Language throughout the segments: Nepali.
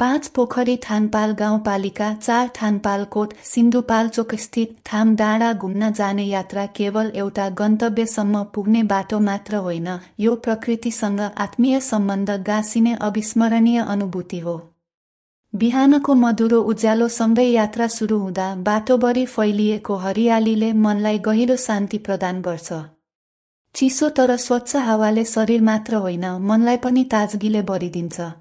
5 पोखरी थानपाल गाउँपालिका 4 थानपालकोट सिन्धुपाल्चोक स्थित थाम डाँडा घुम्न जाने यात्रा केवल एउटा गन्तव्यसम्म पुग्ने बाटो मात्र होइन, यो प्रकृतिसँग आत्मीय सम्बन्ध गाँसिने अविस्मरणीय अनुभूति हो। बिहानको मधुरो उज्यालोसँगै यात्रा सुरु हुँदा बाटोभरि फैलिएको हरियालीले मनलाई गहिरो शान्ति प्रदान गर्छ। चिसो तर स्वच्छ हावाले शरीर मात्र होइन, मनलाई पनि ताजगीले भरिदिन्छ।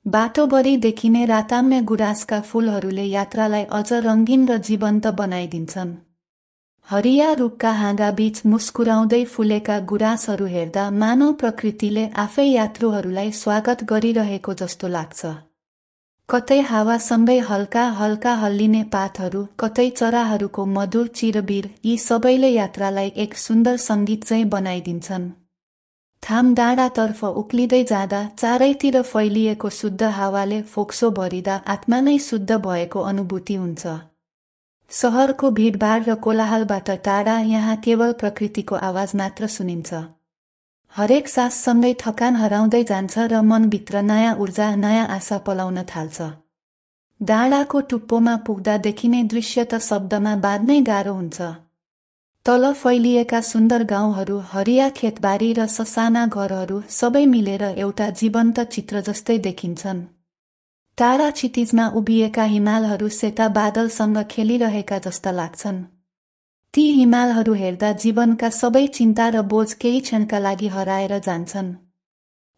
बाटोभरि देखिने राताम्य गुराँसका फूलहरूले यात्रालाई अझ रङ्गीन र जीवन्त बनाइदिन्छन्। हरिया रुखका हाँगाबीच मुस्कुराउँदै फुलेका गुराँसहरू हेर्दा मानव प्रकृतिले आफै यात्रुहरूलाई स्वागत गरिरहेको जस्तो लाग्छ। कतै हावासँगै हल्का हल्का हल्लिने पातहरू, कतै चराहरूको मधुर चिरबिर, यी सबैले यात्रालाई एक सुन्दर सङ्गीत चाहिँ बनाइदिन्छन्। थाम डाँडातर्फ उक्लिँदै जाँदा चारैतिर फैलिएको शुद्ध हावाले फोक्सो भरिदा आत्मा नै शुद्ध भएको अनुभूति हुन्छ। सहरको भिडभाड र कोलाहलबाट टाढा यहाँ केवल प्रकृतिको आवाज मात्र सुनिन्छ। हरेक साससँगै थकान हराउँदै जान्छ र मनभित्र नयाँ ऊर्जा, नयाँ आशा पलाउन थाल्छ। डाँडाको टुप्पोमा पुग्दा देखिने दृश्य त शब्दमा बाँध्नै गाह्रो हुन्छ। तल फैलिएका सुन्दर गाउँहरू, हरिया खेतबारी र ससाना घरहरू सबै मिलेर एउटा जीवन्त चित्र जस्तै देखिन्छन्। टाढा क्षितिजमा उभिएका हिमालहरू सेता बादलसँग खेलिरहेका जस्ता लाग्छन्। ती हिमालहरू हेर्दा जीवनका सबै चिन्ता र बोझ केही क्षणका लागि हराएर जान्छन्।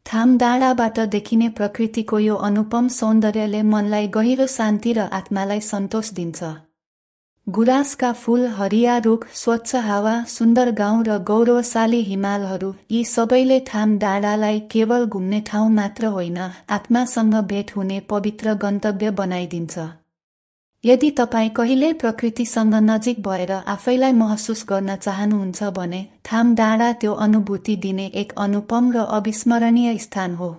थाम डाँडाबाट देखिने प्रकृतिको यो अनुपम सौन्दर्यले मनलाई गहिरो शान्ति र आत्मालाई सन्तोष दिन्छ। गुराँसका फूल, हरिया रुख, स्वच्छ हावा, सुन्दर गाउँ र गौरवशाली हिमालहरू, यी सबैले थाम डाँडालाई केवल घुम्ने ठाउँ मात्र होइन, आत्मासँग भेट हुने पवित्र गन्तव्य बनाइदिन्छ। यदि तपाईँ कहिल्यै प्रकृतिसँग नजिक भएर आफैलाई महसुस गर्न चाहनुहुन्छ भने थाम डाँडा त्यो अनुभूति दिने एक अनुपम र अविस्मरणीय स्थान हो।